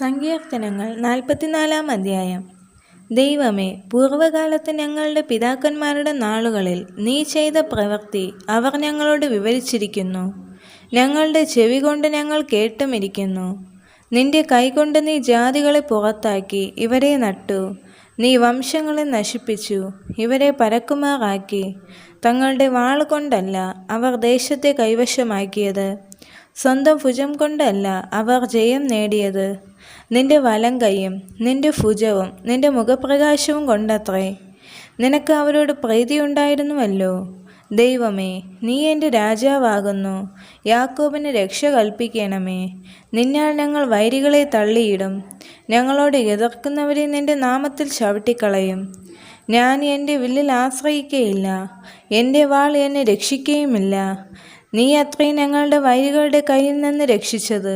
സങ്കീർത്തനങ്ങൾ 44 അധ്യായം. ദൈവമേ, പൂർവ്വകാലത്ത് ഞങ്ങളുടെ പിതാക്കന്മാരുടെ നാളുകളിൽ നീ ചെയ്ത പ്രവൃത്തി അവർ ഞങ്ങളോട് വിവരിച്ചിരിക്കുന്നു. ഞങ്ങളുടെ ചെവി കൊണ്ട് ഞങ്ങൾ കേട്ടുമിരിക്കുന്നു. നിന്റെ കൈകൊണ്ട് നീ ജാതികളെ പുറത്താക്കി ഇവരെ നട്ടു. നീ വംശങ്ങളെ നശിപ്പിച്ചു ഇവരെ പരക്കുമാറാക്കി. തങ്ങളുടെ വാൾ കൊണ്ടല്ല അവർ ദേശത്തെ കൈവശമാക്കിയത്, സ്വന്തം ഭുജം കൊണ്ടല്ല അവർ ജയം നേടിയത്. നിന്റെ വലം കൈയും നിന്റെ ഭുജവും നിന്റെ മുഖപ്രകാശവും കൊണ്ടത്രേ. നിനക്ക് അവരോട് പ്രീതിയുണ്ടായിരുന്നുവല്ലോ. ദൈവമേ, നീ എൻ്റെ രാജാവാകുന്നു. യാക്കോബിന് രക്ഷ കൽപ്പിക്കണമേ. നിന്നാൽ ഞങ്ങൾ വൈരികളെ തള്ളിയിടും. ഞങ്ങളോട് എതിർക്കുന്നവരെ നിന്റെ നാമത്തിൽ ചവിട്ടിക്കളയും. ഞാൻ എൻ്റെ വില്ലിൽ ആശ്രയിക്കയില്ല, എൻ്റെ വാൾ എന്നെ രക്ഷിക്കുകയുമില്ല. നീ അത്രയും ഞങ്ങളുടെ വൈരികളുടെ കയ്യിൽ നിന്ന് രക്ഷിച്ചത്.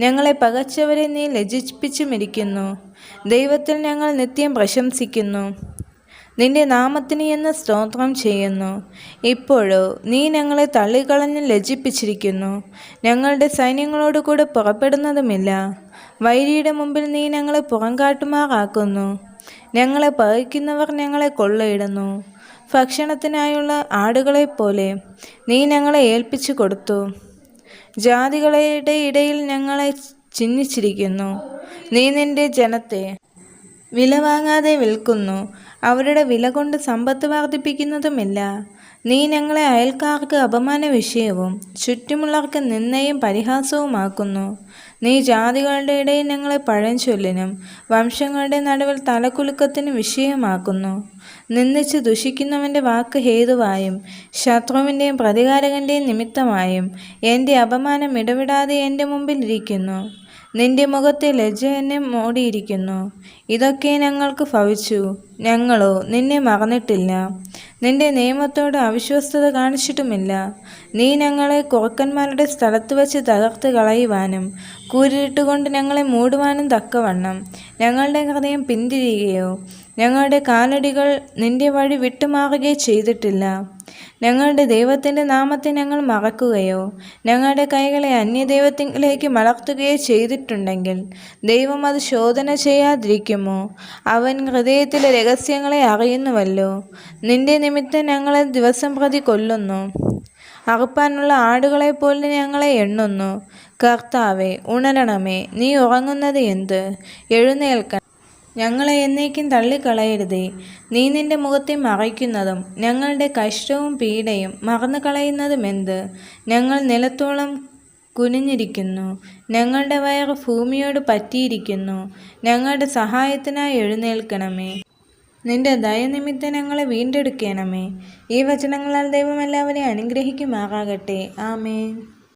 ഞങ്ങളെ പകച്ചവരെ നീ ലജ്ജിപ്പിച്ചുമിരിക്കുന്നു. ദൈവത്തിൽ ഞങ്ങൾ നിത്യം പ്രശംസിക്കുന്നു. നിന്റെ നാമത്തിന് എന്ന് സ്തോത്രം ചെയ്യുന്നു. ഇപ്പോഴോ നീ ഞങ്ങളെ തള്ളിക്കളഞ്ഞ് ലജ്ജിപ്പിച്ചിരിക്കുന്നു. ഞങ്ങളുടെ സൈന്യങ്ങളോട് കൂടെ പുറപ്പെടുന്നതുമില്ല. വൈരിയുടെ മുമ്പിൽ നീ ഞങ്ങളെ പുറംകാട്ടുമാറാക്കുന്നു. ഞങ്ങളെ പകയ്ക്കുന്നവർ ഞങ്ങളെ കൊള്ളയിടുന്നു. ഭക്ഷണത്തിനായുള്ള ആടുകളെപ്പോലെ നീ ഞങ്ങളെ ഏൽപ്പിച്ചു കൊടുത്തു. ജാതികളുടെ ഇടയിൽ ഞങ്ങളെ ചിഹ്നിച്ചിരിക്കുന്നു. നീ നിന്റെ ജനത്തെ വില വാങ്ങാതെ വിൽക്കുന്നു. അവരുടെ വില കൊണ്ട് സമ്പത്ത് വർദ്ധിപ്പിക്കുന്നതുമില്ല. നീ ഞങ്ങളെ അയൽക്കാർക്ക് അപമാന വിഷയവും ചുറ്റുമുള്ളവർക്ക് നിന്ദയും പരിഹാസവുമാക്കുന്നു. നീ ജാതികളുടെ ഇടയിൽ ഞങ്ങളെ പഴഞ്ചൊല്ലിനും വംശങ്ങളുടെ നടുവിൽ തലകുലുക്കത്തിന് വിഷയമാക്കുന്നു. നിന്ദിച്ച് ദുഷിക്കുന്നവൻ്റെ വാക്ക് ഹേതുവായും ശത്രുവിൻ്റെയും പ്രതികാരകൻ്റെയും നിമിത്തമായും എൻ്റെ അപമാനം ഇടവിടാതെ എൻ്റെ മുമ്പിൽ ഇരിക്കുന്നു. നിന്റെ മുഖത്തെ ലജ്ജ എന്നെ മൂടിയിരിക്കുന്നു. ഇതൊക്കെ ഞങ്ങൾക്ക് ഭവിച്ചു, ഞങ്ങളോ നിന്നെ മറന്നിട്ടില്ല. നിന്റെ നിയമത്തോട് അവിശ്വസ്തത കാണിച്ചിട്ടുമില്ല. നീ ഞങ്ങളെ കുറുക്കന്മാരുടെ സ്ഥലത്ത് വച്ച് തകർത്ത് കളയുവാനും കൂരിട്ടുകൊണ്ട് ഞങ്ങളെ മൂടുവാനും തക്കവണ്ണം ഞങ്ങളുടെ ഹൃദയം പിന്തിരിയുകയോ ഞങ്ങളുടെ കാലടികൾ നിന്റെ വഴി വിട്ടുമാറുകയോ ചെയ്തിട്ടില്ല. ഞങ്ങളുടെ ദൈവത്തിൻ്റെ നാമത്തെ ഞങ്ങൾ മറക്കുകയോ ഞങ്ങളുടെ കൈകളെ അന്യദൈവത്തിലേക്ക് മലർത്തുകയോ ചെയ്തിട്ടുണ്ടെങ്കിൽ ദൈവം അത് ശോധന ചെയ്യാതിരിക്കുമോ? അവൻ ഹൃദയത്തിലെ രഹസ്യങ്ങളെ അറിയുന്നുവല്ലോ. നിന്റെ നിമിത്തം ഞങ്ങളെ ദിവസം പ്രതി കൊല്ലുന്നു. അറുപ്പാനുള്ള ആടുകളെപ്പോലെ ഞങ്ങളെ എണ്ണുന്നു. കർത്താവേ, ഉണരണമേ. നീ ഉറങ്ങുന്നത് എന്ത്? എഴുന്നേൽക്കണം, ഞങ്ങളെ എന്നേക്കും തള്ളിക്കളയരുതേ. നീ നിന്റെ മുഖത്തെ മറയ്ക്കുന്നതും ഞങ്ങളുടെ കഷ്ടവും പീഡയും മറന്നു കളയുന്നതുമെന്ത്? ഞങ്ങൾ നിലത്തോളം കുനിഞ്ഞിരിക്കുന്നു. ഞങ്ങളുടെ വയറ് ഭൂമിയോട് പറ്റിയിരിക്കുന്നു. ഞങ്ങളുടെ സഹായത്തിനായി എഴുന്നേൽക്കണമേ. നിന്റെ ദയനിമിത്തം ഞങ്ങളെ വീണ്ടെടുക്കണമേ. ഈ വചനങ്ങളാൽ ദൈവം എല്ലാവരെയും അനുഗ്രഹിക്കുമാറാകട്ടെ. ആമേൻ.